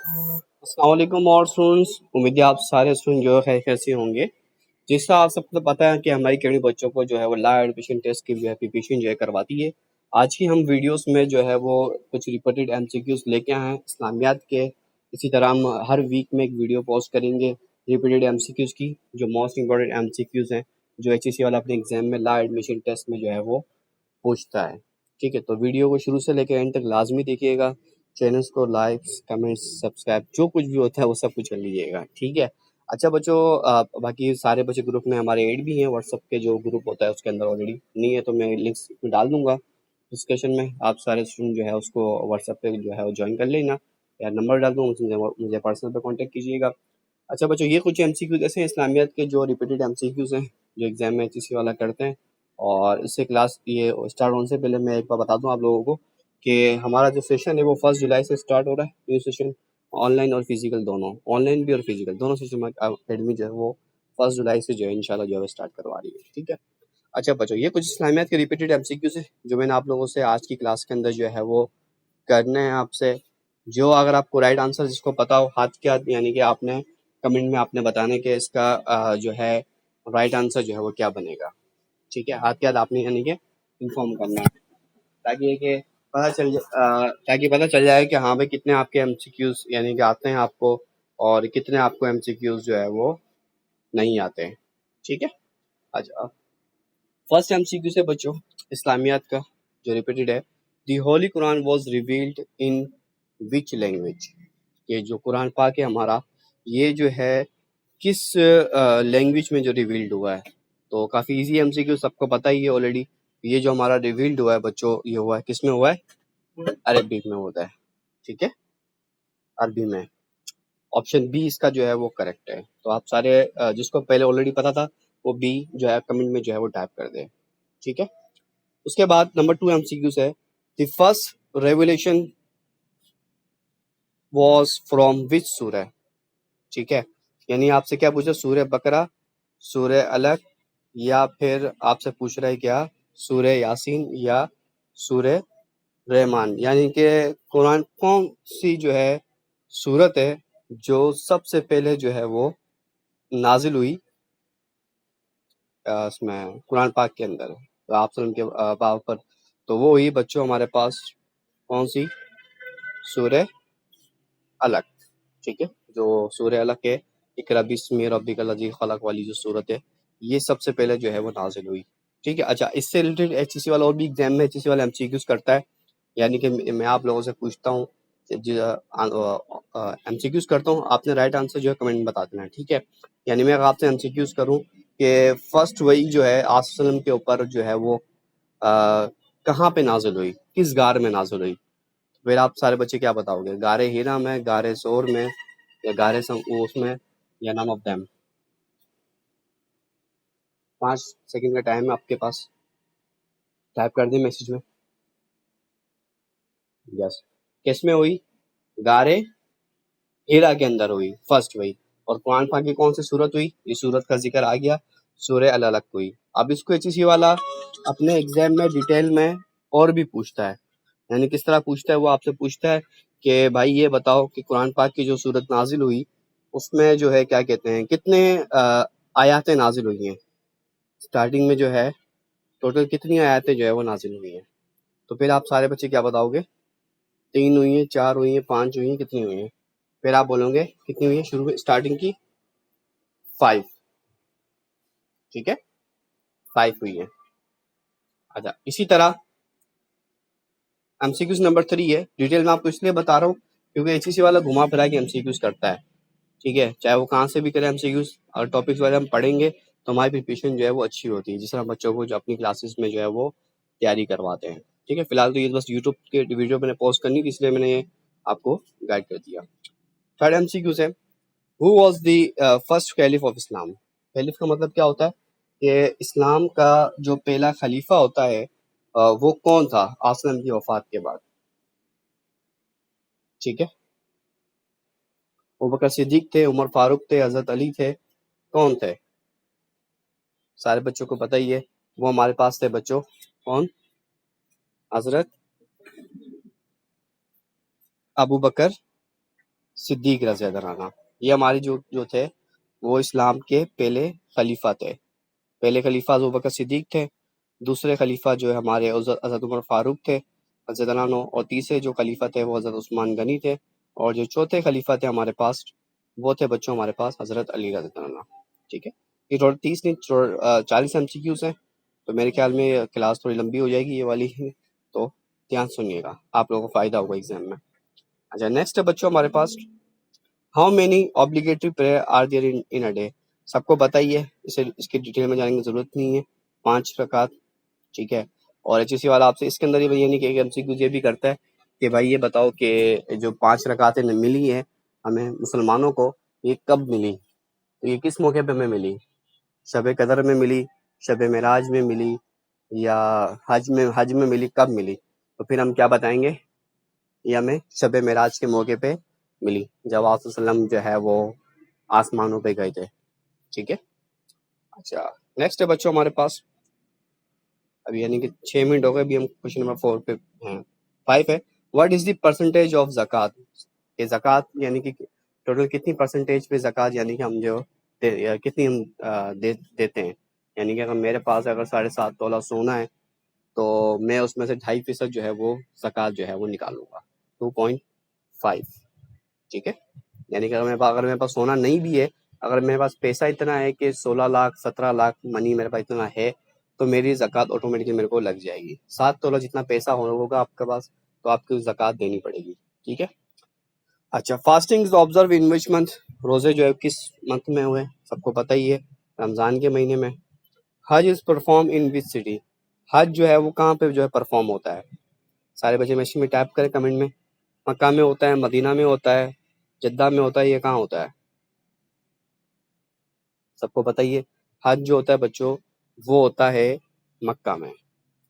अस्सलाम वालेकुम और स्टूडेंट्स, उम्मीद है आप सारे स्टूडेंट जो है खैर कैसे होंगे। जैसा आप सबको पता है कि हमारी अकेडमी बच्चों को जो है वो लाइव एडमिशन टेस्ट की जो है प्रिपरेशन जो है करवाती है। आज की हम वीडियोस में जो है वो कुछ रिपीटेड एमसीक्यूज लेके आए हैं इस्लामियात के। इसी तरह हम हर वीक में एक वीडियो पोस्ट करेंगे रिपीटेड एमसीक्यूज की, जो मोस्ट इंपॉर्टेंट एमसीक्यूज हैं जो एचईसी वाला अपने एग्जाम में लाइव एडमिशन टेस्ट में जो है वो पूछता है। ठीक है, तो वीडियो को शुरू से लेकर एंड तक लाजमी देखिएगा। चैनल्स को लाइक, कमेंट्स, सब्सक्राइब जो कुछ भी होता है वो सब कुछ कर लीजिएगा। ठीक है। अच्छा बच्चों, बाकी सारे बच्चे ग्रुप में हमारे ऐड भी हैं। व्हाट्सएप के जो ग्रुप होता है उसके अंदर ऑलरेडी नहीं है तो मैं लिंक्स में डाल दूंगा डिस्कशन में। आप सारे स्टूडेंट जो है उसको व्हाट्सएप पे जो है वो ज्वाइन कर लेना, या नंबर डाल दूंगा, मुझे पर्सनल पे कॉन्टेक्ट कीजिएगा। अच्छा बच्चों, ये कुछ एमसीक्यूज ऐसे हैं इस्लामियत के जो रिपीटेड एमसीक्यूज हैं जो एग्जाम में एचईसी वाला करते हैं। और इससे क्लास ये स्टार्ट होने से पहले मैं एक बार बता दूं आप लोगों को कि हमारा जो सेशन है वो 1 जुलाई से स्टार्ट हो रहा है। न्यू सेशन ऑनलाइन और फिजिकल दोनों, ऑनलाइन भी और फिजिकल दोनों सेशन में अकेडमी जो है वो 1 जुलाई से जो है इंशाल्लाह जो है स्टार्ट करवा रही है। ठीक है। अच्छा बच्चों, ये कुछ इस्लामियत के रिपीटेड एमसीक्यूज है जो मैंने आप लोगों से आज की क्लास के अंदर जो है वो करने हैं आपसे। जो अगर आपको राइट आंसर जिसको पता हो हाथ के हाथ, यानी कि आपने कमेंट में आपने बताने के इसका जो है राइट आंसर जो है वो क्या बनेगा। ठीक है, हाथ के हाथ आपने यानी कि इन्फॉर्म करना है, ताकि ये कि ताकि पता चल जाए कि हाँ भाई कितने आपके एमसीक्यूज यानी कि आते हैं आपको, और कितने आपको एमसीक्यूज जो है वो नहीं आते हैं। ठीक है। अच्छा, फर्स्ट एमसीक्यू से बच्चों इस्लामियात का जो रिपीटेड है, the holy Quran was revealed in which language. ये जो कुरान पाक है हमारा, ये जो है किस लैंग्वेज में जो रिवील्ड हुआ है। तो काफ़ी इजी एमसीक्यू, सबको पता ही है ऑलरेडी। ये जो हमारा रिवील्ड हुआ है बच्चों, ये हुआ है किस में हुआ है? अरबिक में होता है। ठीक है, अरबी में। ऑप्शन बी इसका जो है वो करेक्ट है। तो आप सारे जिसको पहले ऑलरेडी पता था वो बी जो है कमेंट में जो है वो टाइप कर दे। ठीक है। उसके बाद नंबर 2 एमसीक्यू है, the first revelation was from which सूरह। ठीक है, यानी आपसे क्या पूछा, सूरह बकरा, सूरह अलग, या फिर आपसे पूछ रहा है क्या, सूरह यासीन या सूरह रहमान। यानी कि कुरान कौन सी जो है सूरत है जो सबसे पहले जो है वो नाजिल हुई इसमें कुरान पाक के अंदर, तो आप के बाब पर। तो वो हुई बच्चों हमारे पास कौन सी, सूरह अलग। ठीक है, जो सूरह अलग के इकरा बिस्मि रब्बिकल लज़ी खलक वाली जो सूरत है, ये सबसे पहले जो है वो नाजिल हुई। ठीक है। अच्छा, इससे रिलेटेड एचईसी वाला और भी एग्जाम में एचईसी वाला एमसीक्यूज करता है, यानी कि मैं आप लोगों से पूछता हूँ, एमसीक्यूज करता हूँ, आपने राइट आंसर जो है कमेंट में बता देना है। ठीक है, यानी मैं अगर आपसे एमसीक्यूज करूँ कि फर्स्ट वही जो है आसलम के ऊपर जो है वो कहाँ पे नाजिल हुई, किस गार में नाजिल हुई, फिर आप सारे बच्चे क्या बताओगे, गारे हीरा में, गारे सोर में, या गारे उसमें, या नन ऑफ देम। 5 सेकंड का टाइम है आपके पास, टाइप कर दें मैसेज में। यस, किस में हुई, गारे हीरा के अंदर हुई फर्स्ट वही। और कुरान पाक की कौन सी सूरत हुई, इस सूरत का जिक्र आ गया, सूरह अल अलक हुई। अब इसको एचईसी वाला अपने एग्जाम में डिटेल में और भी पूछता है, यानी किस तरह पूछता है, वो आपसे पूछता है कि भाई ये बताओ कि कुरान पाक की जो सूरत नाजिल हुई उसमें जो है क्या कहते हैं, कितने आयातें नाजिल हुई हैं, स्टार्टिंग में जो है टोटल कितनी आयतें जो है वो नाजिल हुई हैं। तो फिर आप सारे बच्चे क्या बताओगे, 3 हुई हैं, 4 हुई हैं, 5 हुई हैं, कितनी हुई हैं? फिर आप बोलोगे कितनी हुई है शुरू में स्टार्टिंग की, 5। ठीक है, 5 हुई है। अच्छा, इसी तरह एमसीक्यूज नंबर 3 है, डिटेल में आपको इसलिए बता रहा हूँ क्योंकि एचईसी वाला घुमा फिरा के एमसीक्यूज करता है। ठीक है, चाहे वो कहाँ से भी करे एमसीक्यूज, और टॉपिक्स वगैरह हम पढ़ेंगे तो हमारी प्रिपरेशन जो है वो अच्छी होती है, जिस तरह बच्चों को जो अपनी क्लासेस में जो है वो तैयारी करवाते हैं। ठीक है, फिलहाल तो ये बस यूट्यूब के वीडियो मैंने पोस्ट करनी थी इसलिए मैंने ये आपको गाइड कर दिया। थर्ड एमसीक्यूज है, who was the first caliph of Islam. Caliph का मतलब क्या होता है कि इस्लाम का जो पहला खलीफा होता है वो कौन था आसलम की वफात के बाद। ठीक है, अबू बकर सिद्दीक थे, उमर फारूक थे, हजरत अली थे, कौन थे? सारे बच्चों को पता ही है, वो हमारे पास थे बच्चों, कौन? हजरत अबू बकर सिद्दीक रज़ी अल्लाह अन्हु। ये हमारे जो थे वो इस्लाम के पहले खलीफा थे। पहले खलीफा अबू बकर सिद्दीक थे, दूसरे खलीफा जो है हमारे हज़रत उमर फारूक थे रज़ी अल्लाह अन्हु, और तीसरे जो खलीफा थे वो हज़रत उस्मान गनी थे, और जो चौथे खलीफा थे हमारे पास वो थे बच्चों हमारे पास हज़रत अली रज़ी अल्लाह अन्हु। ठीक है, ये टोटल 30 नहीं 40 MCQs हैं, तो मेरे ख्याल में ये क्लास थोड़ी लंबी हो जाएगी ये वाली, तो ध्यान सुनिएगा, आप लोगों को फ़ायदा होगा एग्जाम में। अच्छा, नेक्स्ट है बच्चों हमारे पास, how many obligatory prayer are there in a day. सबको पता ही है, इसे इसकी डिटेल में जाने की जरूरत नहीं है, 5 रकात। ठीक है, और एचएससी वाला आपसे इसके अंदर ये यानी कि एक एमसीक्यू ये भी करता है कि भाई ये बताओ कि जो 5 रकातें मिली है हमें मुसलमानों को, ये कब मिली, तो ये किस मौके पे हमें मिली, शब कदर में मिली, शब मेराज में मिली, या हज में मिली, कब मिली, तो फिर हम क्या बताएंगे, ये हमें शब मेराज के मौके पे मिली, जब आप वसल्लम जो है वो आसमानों पे गए थे। ठीक है, अच्छा नेक्स्ट है बच्चों हमारे पास, अभी यानी कि 6 मिनट हो गए, अभी हम क्वेश्चन नंबर 4 पे हैं। 5 है, what is the percentage of ज़कात। ये ज़कात यानी कि टोटल कितनी परसेंटेज पे ज़कात यानी कि हम जो कितनी हम देते हैं, यानी कि अगर मेरे पास अगर 7.5 तोला सोना है तो मैं उसमें से 2.5% जो है वो ज़कात जो है वो निकालूंगा, 2.5। ठीक है, यानी कि अगर मेरे पास सोना नहीं भी है, अगर मेरे पास पैसा इतना है कि 16 लाख 17 लाख मनी मेरे पास इतना है, तो मेरी ज़कात ऑटोमेटिकली मेरे को लग जाएगी। 7 तोला जितना पैसा होगा आपके पास, तो आपको ज़कात देनी पड़ेगी। ठीक है, अच्छा fasting is observe in which month, रोजे जो है किस मंथ में हुए, सबको पता ही है, रमजान के महीने में। हज is perform in which city, हज जो है वो कहाँ पे जो है परफॉर्म होता है, सारे बच्चे मैसेज में टाइप करें कमेंट में। मक्का में होता है, मदीना में होता है, जद्दा में होता है, ये कहाँ होता है, सबको पता ही है। हज जो होता है बच्चों वो होता है मक्का में।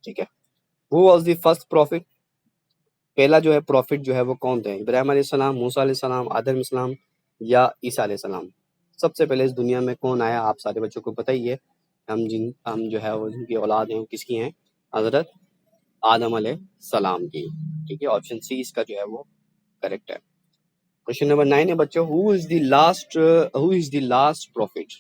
ठीक है, who was the first profit, पहला जो है प्रॉफिट जो है वो कौन थे, इब्राहिम अलैहिस्सलाम, मूसा अलैहिस्सलाम, आदम अलैहिस्सलाम या ईसा अलैहिस्सलाम। सबसे पहले इस दुनिया में कौन आया, आप सारे बच्चों को पता ही है, हम जो है वो जिनकी औलाद है वो किसकी हैं, हजरत आदम अलैहिस्सलाम की। ठीक है, ऑप्शन सी इसका जो है वो करेक्ट है। क्वेश्चन नंबर 9 है बच्चों, who is the last profit,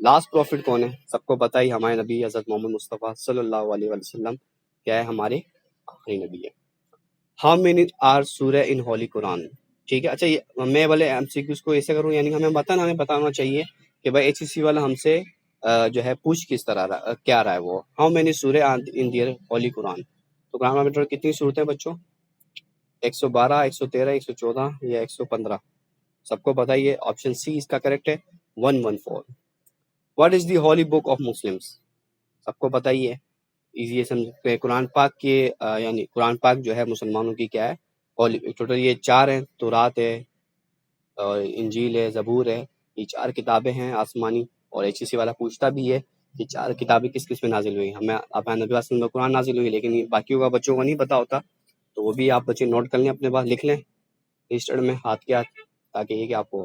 last profit कौन है, सबको पता ही हमारे नबी हजरत मोहम्मद मुस्तफ़ा सल्लल्लाहु अलैहि वसल्लम क्या है, हमारे आखिरी नबी है। हाउ मेनी आर सूरह इन होली कुरान। ठीक है, अच्छा ये मैं वाले एमसीक्यूज को ऐसे करूं, यानी हमें बताना चाहिए कि भाई एचएससी वाला हमसे जो है पूछ किस तरह क्या रहा है वो। हाउ मेनी सूरह इन दियर होली कुरान, तो कुरान में टोटल कितनी सूरतें बच्चों, 112, 113, 114 या 115, सबको पता ही है, ऑप्शन सी इसका करेक्ट है, 114। What is the Holi book of Muslims, सबको पता ही है, इजी है समझ, कुरान पाक के यानी कुरान पाक जो है मुसलमानों की क्या है, होली, टोटल ये 4 हैं, तौरात है, इंजील है, ज़बूर है, ये 4 किताबें हैं आसमानी, और एचएससी वाला पूछता भी है कि 4 किताबें किस किस में नाजिल हुई, हमें नबी वसल्लम में कुरान नाजिल हुई, लेकिन ये बाकियों का बच्चों को नहीं पता होता, तो वो भी आप बच्चे नोट कर लें, अपने पास लिख लें रजिस्टर्ड में हाथ के हाथ, ताकि ये कि आपको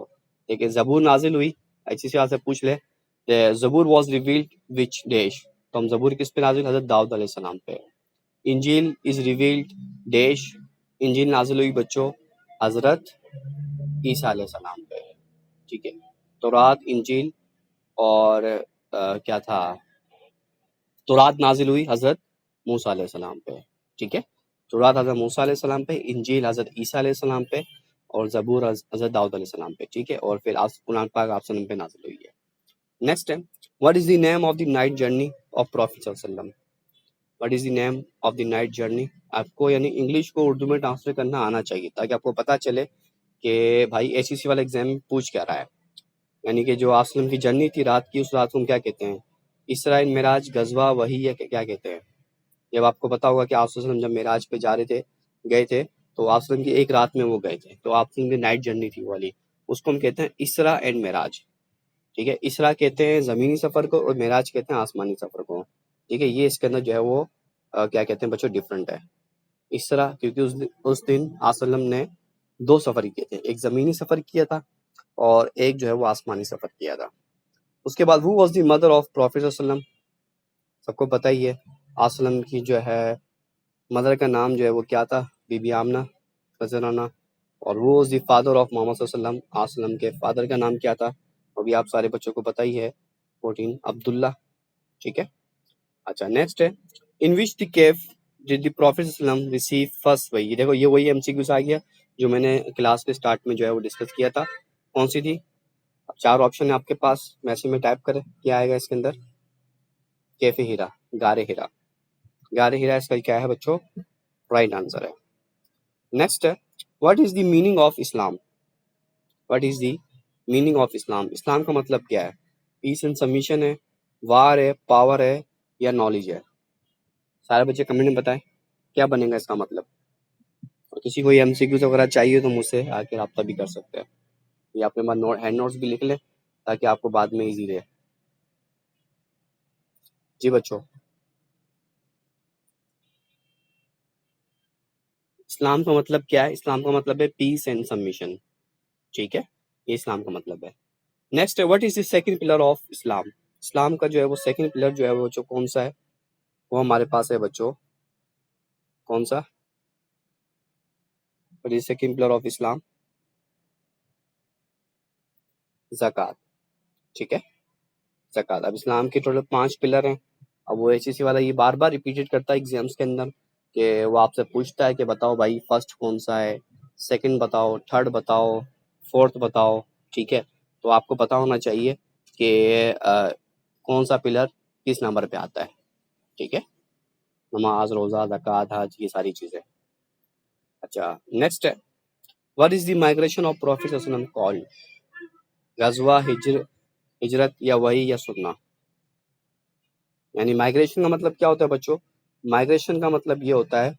देखिए ज़बूर नाजिल हुई, एचएससी वाले से पूछ ले, ज़बूर वाज रिवील्ड विच डैश, तो हम ज़बूर किस पे नाजिल, हज़रत दाऊद अलैहिस्सलाम पे। इंजील इज रिवील्ड डैश, इंजील नाजिल हुई बच्चों हज़रत ईसा अलैहिस्सलाम पे। ठीक है, तौरात, इंजील और क्या था, तौरात नाजिल हुई हज़रत मूसा अलैहिस्सलाम पे। ठीक है, तौरात हज़रत मूसा अलैहिस्सलाम पे, इंजील हज़रत ईसा अलैहिस्सलाम पे, और ज़बूर हज़रत दाऊद अलैहिस्सलाम पे। ठीक है, और फिर कुरान पाक आप सल्लम पे नाजिल हुई है। नेक्स्ट है, what is the name of the night journey of prophet सल्लल्लाहु, what is the name of the night journey, आपको यानी इंग्लिश को उर्दू में ट्रांसलेट करना आना चाहिए, ताकि आपको पता चले कि भाई एचईसी वाला एग्जाम में पूछ क्या रहा है। यानी कि जो आसलम की जर्नी थी रात की, उस रात को हम क्या कहते हैं, इसराइल मिराज गजवा वही, या क्या कहते हैं। जब आपको पता होगा कि आप जब मिराज पे जा रहे थे, गए थे, तो आसलम की एक रात में वो गए थे, तो आसलम की नाइट जर्नी थी वाली, उसको हम कहते हैं इसरा एंड मिराज। ठीक है, इसरा कहते हैं ज़मीनी सफ़र को, और मिराज कहते हैं आसमानी सफ़र को। ठीक है, ये इसके अंदर जो है वो क्या कहते हैं बच्चों, डिफरेंट है। इसरा क्योंकि उस दिन आसलम ने 2 सफ़र किए थे, एक ज़मीनी सफ़र किया था और एक जो है वो आसमानी सफ़र किया था। उसके बाद who was the mother of prophet सल्लम, सबको पता ही है, आसलम की जो है मदर का नाम जो है वो क्या था, बीबी आमना रज़ियल्लाहु अन्हा, और वो द फादर ऑफ मोहम्मद सल्लल्लाहु अलैहि वसल्लम के फादर का नाम क्या था, वो भी आप सारे बच्चों को पता ही है, 14 अब्दुल्ला। ठीक है, अच्छा नेक्स्ट है, in which the cave did the prophet सल्लल्लाहु रिसीव फर्स्ट वही। ये देखो, ये वही एमसीक्यूज आ गया जो मैंने क्लास के स्टार्ट में जो है वो डिस्कस किया था। कौन सी थी? अब 4 ऑप्शन है आपके पास, मैसेज में टाइप करें क्या आएगा इसके अंदर। कैफे हीरा, गारे हीरा, गारे हीरा इसका क्या है बच्चों? राइट आंसर है। नेक्स्ट है, what is the meaning of Islam? What is the meaning of Islam? इस्लाम का मतलब क्या है? पीस एंड सबमिशन है, वार है, पावर है, या नॉलेज है? सारे बच्चे कमेंट में बताएं क्या बनेगा इसका मतलब। और किसी को एमसीक्यूज वगैरह चाहिए तो मुझसे आके रब्ता भी कर सकते हैं, या अपने पास हैंड नोट्स भी लिख लें ताकि आपको बाद में इजी रहे। जी बच्चों, इस्लाम का मतलब क्या है? इस्लाम का मतलब है पीस एंड सबमिशन। ठीक है, ये इस्लाम का मतलब है। नेक्स्ट है, what is the second pillar of Islam? इस्लाम का जो है वो सेकंड पिलर जो है वो जो कौन सा है, वो हमारे पास है बच्चों, कौन सा? What is second pillar of Islam? ज़कात। ठीक है, ज़कात। अब इस्लाम के टोटल 5 पिलर हैं। अब वो एचएससी वाला ये बार बार रिपीटेड करता है एग्जाम्स के अंदर कि वो आपसे पूछता है कि बताओ भाई फर्स्ट कौन सा है, सेकंड बताओ, थर्ड बताओ, फोर्थ बताओ। ठीक है, तो आपको पता होना चाहिए कि कौन सा पिलर किस नंबर पे आता है। ठीक है, नमाज, रोज़ा, ज़कात, हज, ये सारी चीज़ें। अच्छा नेक्स्ट है, what is the migration of prophet सल्लल्लाहु अलैहि वसल्लम कॉल्ड? गज़वा, हिजरत, या वही, या सुन्ना? यानी माइग्रेशन का मतलब क्या होता है बच्चों? माइग्रेशन का मतलब ये होता है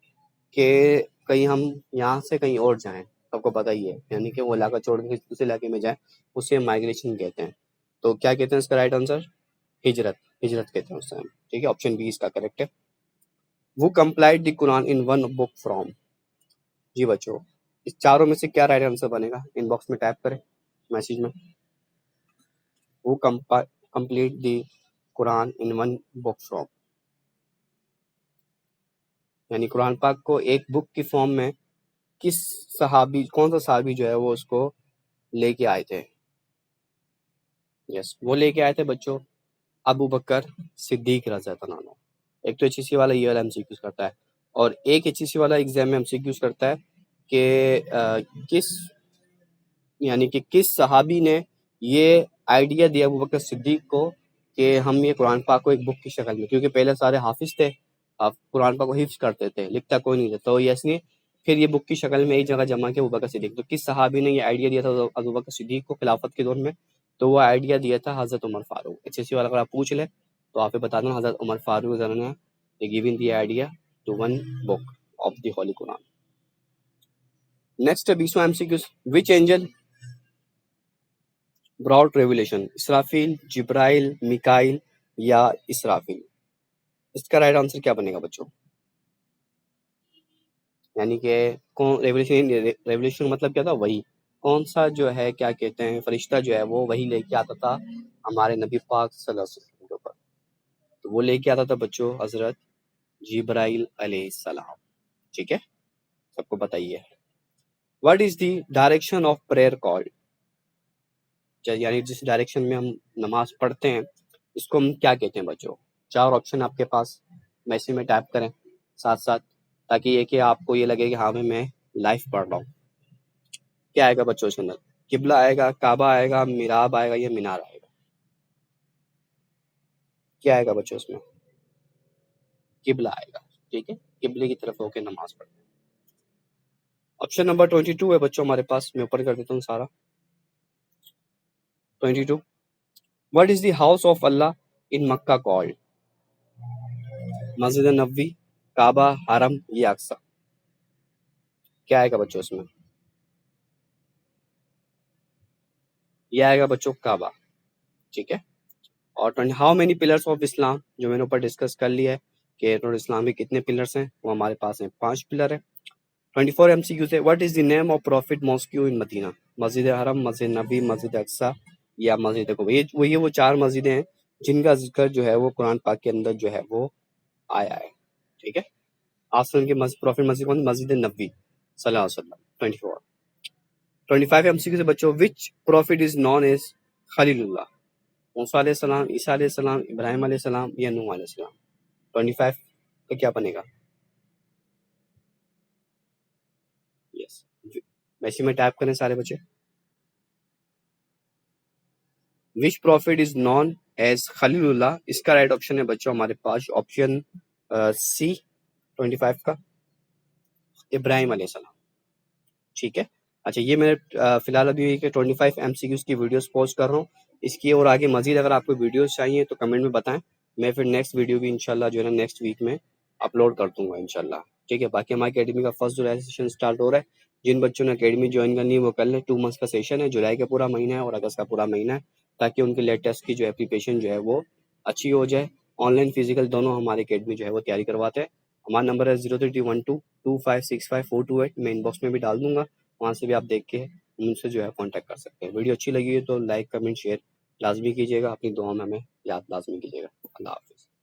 कि कहीं हम यहाँ से कहीं और जाएं, सबको पता ही है, यानी कि वो इलाका छोड़ के दूसरे इलाके में जाएं, उसे माइग्रेशन कहते हैं। तो क्या कहते हैं इसका राइट आंसर? हिजरत, हिजरत कहते हैं उस टाइम। ठीक है, ऑप्शन बी इसका करेक्ट है। वो compiled the Quran in one book from? जी बच्चों, इस चारों में से क्या राइट आंसर बनेगा? इनबॉक्स में टाइप करें मैसेज में। वो complete the Quran in one book from, यानी कुरान पाक को एक बुक की फॉर्म में किस सहाबी, कौन सा सहाबी जो है वो उसको लेके आए थे? यस, वो लेके आए थे बच्चों अबू बकर सिद्दीक रज़ी अल्लाह अन्हु। एक तो एचईसी वाला ये वाला एमसीक्यूज करता है, और एक एचईसी वाला एग्जाम में एमसीक्यूज करता है कि किस, यानी कि किस सहाबी ने ये आइडिया दिया अबू बकर सिद्दीक को कि हम ये कुरान पाक को एक बुक की शक्ल में, क्योंकि पहले सारे हाफिज थे, आप कुरान पाक को हिफ्ज करते थे, लिखता कोई नहीं था, तो यस फिर ये बुक की शक्ल में एक जगह जमा किया अबू बकर सिद्दीक। तो किस सहाबी ने ये आइडिया दिया था अबू बकर सिद्दीक को खिलाफत के दौर में? तो वो आइडिया दिया था हज़रत उमर फारूक। एचएससी वाला अगर आप पूछ ले तो आप बता देना हज़रत उमर फारूक ने given the idea to one book of the holy Quran. Next 20वां MCQ, which angel brought revelation? इसराफील, जिब्राइल, मिकाइल, या इसराफील? इसका राइट आंसर क्या बनेगा बच्चों? यानी कि कौन रेवलेशन, रेवलेशन मतलब क्या था? वही, कौन सा जो है क्या कहते हैं फरिश्ता जो है वो वही लेके आता था हमारे नबी पाक सल्लल्लाहु अलैहि वसल्लम के ऊपर? तो वो लेके आता था बच्चों हजरत जिब्राइल अलैहिस्सलाम। ठीक है, सबको बताइए। What is the direction of prayer called? यानी जिस डायरेक्शन में हम नमाज पढ़ते हैं इसको हम क्या कहते हैं बच्चों? 4 ऑप्शन आपके पास, मैसेज में टाइप करें साथ साथ, ताकि ये कि आपको ये लगे कि हाँ भाई मैं लाइव पढ़ रहा हूँ। क्या आएगा बच्चों इसके अंदर? किबला आएगा, काबा आएगा, मिराब आएगा, या मीनार आएगा? क्या आएगा बच्चों इसमें? किबला आएगा। ठीक है, किबले की तरफ होकर नमाज पढ़ते हैं। ऑप्शन नंबर 22 है बच्चों हमारे पास, मैं ऊपर कर देता हूँ सारा। 22, what is the house of Allah in Mecca called? मस्जिद नबवी, काबा, हरम, या अक्सा? क्या आएगा बच्चों इसमें? ये आएगा बच्चों काबा। ठीक है, और how many pillars of Islam, जो मैंने ऊपर डिस्कस कर लिया है कि टोटल इस्लाम के कितने पिलर्स हैं, वो हमारे पास हैं 5 पिलर है। 24 एमसीक्यू से, what is the name of prophet mosque in Medina? मस्जिद हरम, मस्जिद नबी, मस्जिद अक्सा, या मस्जिद को? ये वो 4 मस्जिदें हैं जिनका जिक्र जो है वो कुरान पाक के अंदर जो है वो आया है। ठीक है, आसन के प्रॉफिट मस्जिद कौन? मस्जिद नबी सल्लल्लाहु अलैहि वसल्लम। 24। 25 MCQ से बच्चों, which prophet is known as खलीलुल्लाह? मूसा अलैहिस्सलाम, ईसा अलैहिस्सलाम, इब्राहिम अलैहिस्सलाम या नूह अलैहिस्सलाम? 25 का क्या बनेगा? यस, वैसे में टाइप करें सारे बच्चे। Which prophet is known as खलीलुल्लाह? इसका राइट ऑप्शन है बच्चों हमारे पास ऑप्शन सी 25 का, इब्राहिम अलैहिस्सलाम। ठीक है, अच्छा ये मैंने फिलहाल अभी 25 MCQs की वीडियोस पोस्ट कर रहा हूँ। इसकी और आगे मजीद अगर आपको वीडियोस चाहिए तो कमेंट में बताएं, मैं फिर नेक्स्ट वीडियो भी इंशाल्लाह जो है ना नेक्स्ट वीक में अपलोड कर दूंगा इंशाल्लाह। ठीक है, बाकी हमारी अकेडमी का फर्स्ट जुलाई सेशन स्टार्ट हो रहा है। जिन बच्चों ने अकेडमी ज्वाइन करनी है वो कर लें। 2 मंथ्स का सेशन है, जुलाई का पूरा महीना है और अगस्त का पूरा महीना है, ताकि उनके लेटेस्ट की जो है प्रिपरेशन जो है वो अच्छी हो जाए। ऑनलाइन फिजिकल दोनों हमारी अकेडमी जो है वो तैयारी करवाते हैं। हमारा नंबर है 0312256548, मैं इनबॉक्स में भी डाल दूंगा, वहाँ से भी आप देख के मुझसे जो है कांटेक्ट कर सकते हैं। वीडियो अच्छी लगी है तो लाइक कमेंट शेयर लाजमी कीजिएगा, अपनी दुआ में हमें याद लाजमी कीजिएगा। अल्लाह हाफिज़।